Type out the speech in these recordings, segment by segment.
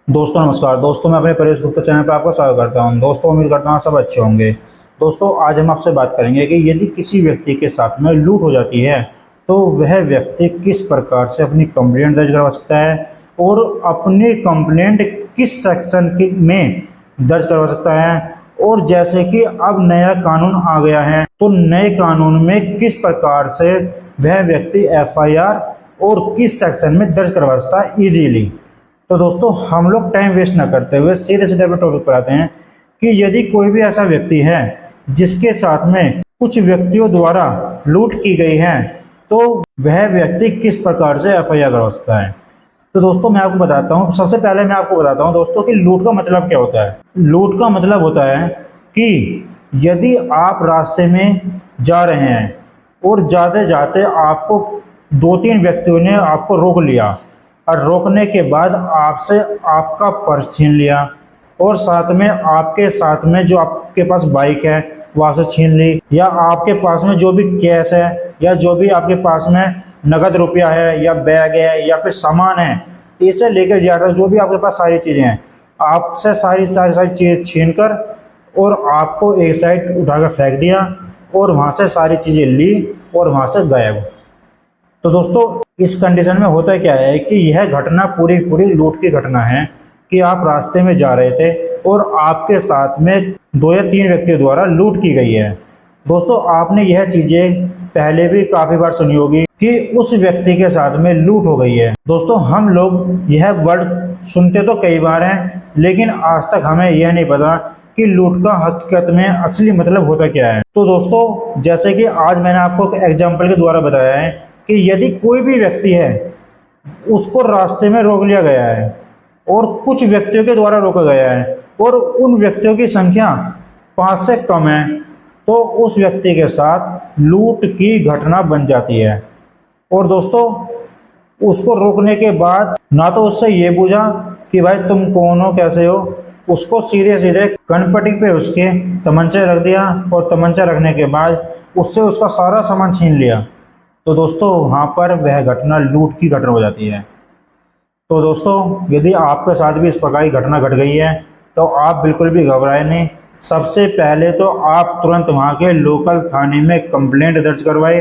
दोस्तों नमस्कार। दोस्तों मैं अपने परेश गुप्ता चैनल पर आपका स्वागत करता हूं। दोस्तों उम्मीद करता हूं सब अच्छे होंगे। दोस्तों आज हम आपसे बात करेंगे कि यदि किसी व्यक्ति के साथ में लूट हो जाती है तो वह व्यक्ति किस प्रकार से अपनी कंप्लेंट दर्ज करवा सकता है और अपनी कंप्लेंट किस सेक्शन में दर्ज करवा सकता है। और जैसे कि अब नया कानून आ गया है तो नए कानून में किस प्रकार से वह व्यक्ति एफआईआर और किस सेक्शन में दर्ज करवा सकता है इजीली। तो दोस्तों हम लोग टाइम वेस्ट ना करते हुए सीधे सीधे अपने टॉपिक पर आते हैं कि यदि कोई भी ऐसा व्यक्ति है जिसके साथ में कुछ व्यक्तियों द्वारा लूट की गई है तो वह व्यक्ति किस प्रकार से एफआईआर करवा सकता है। तो दोस्तों मैं आपको बताता हूँ, सबसे पहले मैं आपको बताता हूँ दोस्तों कि लूट का मतलब क्या होता है। लूट का मतलब होता है कि यदि आप रास्ते में जा रहे हैं और जाते जाते आपको दो तीन व्यक्तियों ने आपको रोक लिया और रोकने के बाद आपसे आपका पर्स छीन लिया और साथ में जो आपके पास बाइक है वो आपसे छीन ली, या आपके पास में जो भी कैश है या जो भी आपके पास में नगद रुपया है या बैग है या फिर सामान है, इसे लेकर जा रहा, जो भी आपके पास सारी चीज़ें हैं आपसे सारी चीज़ें छीन कर और आपको एक साइड उठाकर फेंक दिया और वहाँ से सारी चीज़ें ली और वहाँ से गायब। तो दोस्तों इस कंडीशन में होता क्या है कि यह घटना पूरी लूट की घटना है कि आप रास्ते में जा रहे थे और आपके साथ में दो या तीन व्यक्तियों द्वारा लूट की गई है। दोस्तों आपने यह चीजें पहले भी काफी बार सुनी होगी कि उस व्यक्ति के साथ में लूट हो गई है। दोस्तों हम लोग यह वर्ड सुनते तो कई बार हैं लेकिन आज तक हमें यह नहीं पता कि लूट का हकीकत में असली मतलब होता क्या है। तो दोस्तों जैसे कि आज मैंने आपको एग्जाम्पल के द्वारा बताया है कि यदि कोई भी व्यक्ति है उसको रास्ते में रोक लिया गया है और कुछ व्यक्तियों के द्वारा रोका गया है और उन व्यक्तियों की संख्या 5 से कम है तो उस व्यक्ति के साथ लूट की घटना बन जाती है। और दोस्तों उसको रोकने के बाद ना तो उससे ये पूछा कि भाई तुम कौन हो, कैसे हो, उसको सीधे सीधे कनपट्टी पे उसके तमंचा रख दिया और तमंचा रखने के बाद उससे उसका सारा सामान छीन लिया। तो दोस्तों वहाँ पर वह घटना लूट की घटना हो जाती है। तो दोस्तों यदि आपके साथ भी इस प्रकार की घटना घट गई है तो आप बिल्कुल भी घबराए नहीं। सबसे पहले तो आप तुरंत वहाँ के लोकल थाने में कंप्लेंट दर्ज करवाए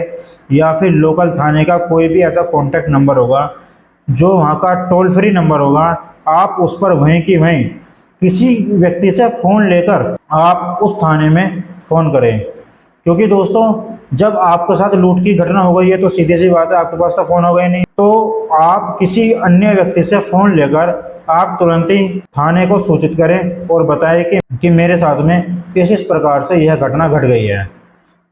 या फिर लोकल थाने का कोई भी ऐसा कॉन्टैक्ट नंबर होगा जो वहाँ का टोल फ्री नंबर होगा, आप उस पर वहीं की वहीं किसी व्यक्ति से फ़ोन लेकर आप उस थाने में फ़ोन करें। क्योंकि दोस्तों जब आपके साथ लूट की घटना हो गई है तो सीधी सी बात है आपके पास तो फ़ोन हो गया नहीं, तो आप किसी अन्य व्यक्ति से फ़ोन लेकर आप तुरंत ही थाने को सूचित करें और बताएं कि मेरे साथ में इस प्रकार से यह घटना घट गई है।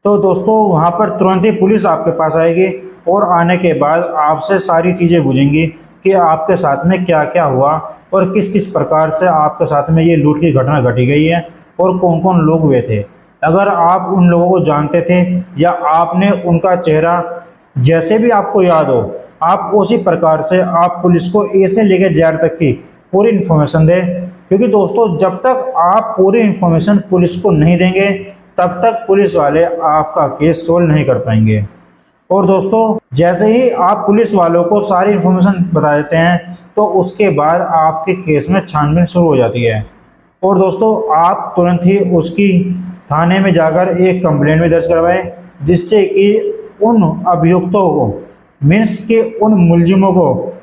तो दोस्तों वहाँ पर तुरंत ही पुलिस आपके पास आएगी और आने के बाद आपसे सारी चीज़ें पूछेंगी कि आपके साथ में क्या क्या हुआ और किस किस प्रकार से आपके साथ में ये लूट की घटना घटी गई है और कौन कौन लोग हुए थे। अगर आप उन लोगों को जानते थे या आपने उनका चेहरा जैसे भी आपको याद हो, आप उसी प्रकार से आप पुलिस को ए से लेकर जेड तक की पूरी इन्फॉर्मेशन दें। क्योंकि दोस्तों जब तक आप पूरी इन्फॉर्मेशन पुलिस को नहीं देंगे तब तक पुलिस वाले आपका केस सोल्व नहीं कर पाएंगे। और दोस्तों जैसे ही आप पुलिस वालों को सारी इन्फॉर्मेशन बता देते हैं तो उसके बाद आपके केस में छानबीन शुरू हो जाती है। और दोस्तों आप तुरंत ही उसकी थाने में जाकर एक कंप्लेंट भी दर्ज करवाएं जिससे कि उन अभियुक्तों को मीन्स के उन मुलजिमों को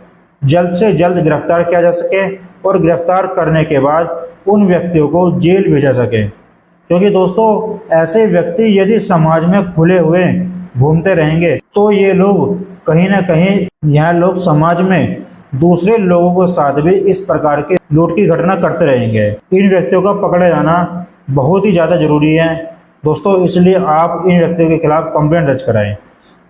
जल्द से जल्द गिरफ्तार किया जा सके और गिरफ्तार करने के बाद उन व्यक्तियों को जेल भेजा सके। क्योंकि दोस्तों ऐसे व्यक्ति यदि समाज में खुले हुए घूमते रहेंगे तो ये लोग कहीं ना कहीं यह लोग समाज में दूसरे लोगों के साथ भी इस प्रकार की लूट की घटना करते रहेंगे। इन व्यक्तियों का पकड़े जाना बहुत ही ज़्यादा जरूरी है दोस्तों, इसलिए आप इन व्यक्तियों के खिलाफ कंप्लेंट दर्ज कराएं।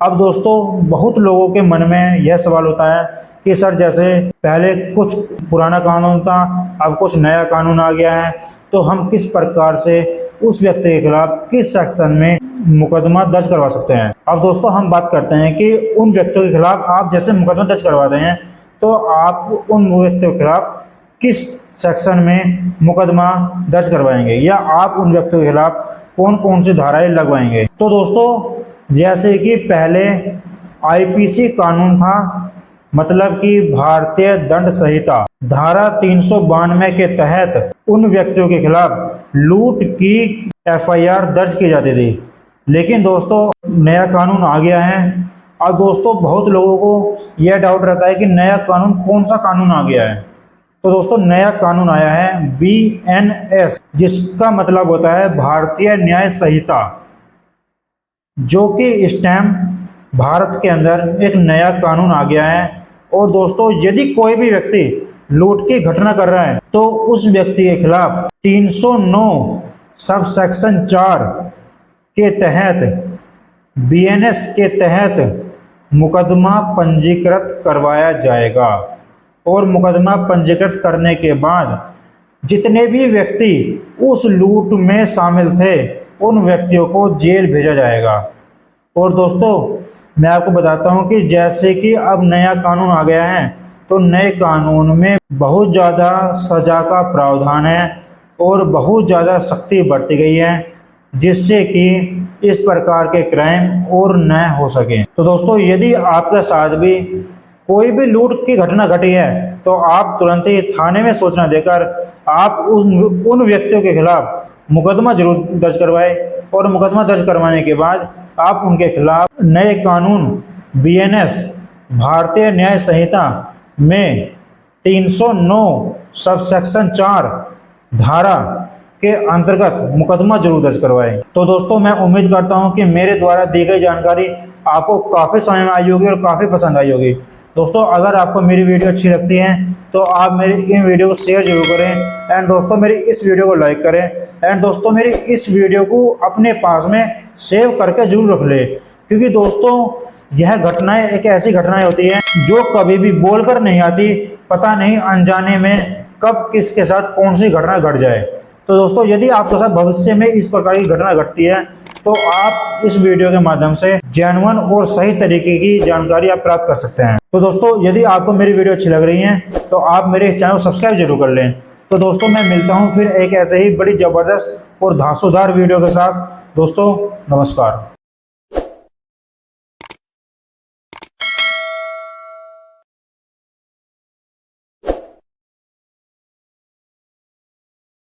अब दोस्तों बहुत लोगों के मन में यह सवाल होता है कि सर जैसे पहले कुछ पुराना कानून था अब कुछ नया कानून आ गया है तो हम किस प्रकार से उस व्यक्ति के खिलाफ किस सेक्शन में मुकदमा दर्ज करवा सकते हैं। अब दोस्तों हम बात करते हैं कि उन व्यक्तियों के खिलाफ आप जैसे मुकदमा दर्ज करवाते हैं तो आप उन व्यक्तियों के खिलाफ किस सेक्शन में मुकदमा दर्ज करवाएंगे या आप उन व्यक्तियों के खिलाफ कौन कौन सी धाराएं लगवाएंगे। तो दोस्तों जैसे कि पहले आईपीसी कानून था, मतलब कि भारतीय दंड संहिता, धारा 392 के तहत उन व्यक्तियों के खिलाफ लूट की एफआईआर दर्ज की जाती थी। लेकिन दोस्तों नया कानून आ गया है। और दोस्तों बहुत लोगों को यह डाउट रहता है कि नया कानून कौन सा कानून आ गया है। तो दोस्तों नया कानून आया है बीएनएस, जिसका मतलब होता है भारतीय न्याय संहिता, जो कि इस टाइम भारत के अंदर एक नया कानून आ गया है। और दोस्तों यदि कोई भी व्यक्ति लूट की घटना कर रहा है तो उस व्यक्ति के खिलाफ 309 सब सेक्शन 4 के तहत बीएनएस के तहत मुकदमा पंजीकृत करवाया जाएगा। और मुकदमा पंजीकृत करने के बाद जितने भी व्यक्ति उस लूट में शामिल थे उन व्यक्तियों को जेल भेजा जाएगा। और दोस्तों मैं आपको बताता हूं कि जैसे कि अब नया कानून आ गया है तो नए कानून में बहुत ज़्यादा सजा का प्रावधान है और बहुत ज़्यादा सख्ती बरती गई है, जिससे कि इस प्रकार के क्राइम और न हो सके। तो दोस्तों यदि आपके साथ भी कोई भी लूट की घटना घटी है तो आप तुरंत ही थाने में सूचना देकर आप उन व्यक्तियों के खिलाफ मुकदमा जरूर दर्ज करवाएं। और मुकदमा दर्ज करवाने के बाद आप उनके खिलाफ नए कानून बीएनएस भारतीय न्याय संहिता में 309 सब सेक्शन 4 धारा के अंतर्गत मुकदमा जरूर दर्ज करवाएं। तो दोस्तों मैं उम्मीद करता हूं कि मेरे द्वारा दी गई जानकारी आपको काफ़ी समझ में आई होगी और काफ़ी पसंद आई होगी। दोस्तों अगर आपको मेरी वीडियो अच्छी लगती है तो आप मेरी इन वीडियो को शेयर जरूर करें। एंड दोस्तों मेरी इस वीडियो को लाइक करें। एंड दोस्तों मेरी इस वीडियो को अपने पास में सेव करके जरूर रख ले, क्योंकि दोस्तों यह घटनाएं एक ऐसी घटनाएं होती हैं जो कभी भी बोलकर नहीं आती। पता नहीं अनजाने में कब किसके साथ कौन सी घटना घट जाए। तो दोस्तों यदि आपके साथ भविष्य में इस प्रकार की घटना घटती है तो आप इस वीडियो के माध्यम से जेन्युइन और सही तरीके की जानकारी आप प्राप्त कर सकते हैं। तो दोस्तों यदि आपको मेरी वीडियो अच्छी लग रही है तो आप मेरे इस चैनल को सब्सक्राइब जरूर कर लें। तो दोस्तों मैं मिलता हूं फिर एक ऐसे ही बड़ी जबरदस्त और धांसूदार वीडियो के साथ। दोस्तों नमस्कार।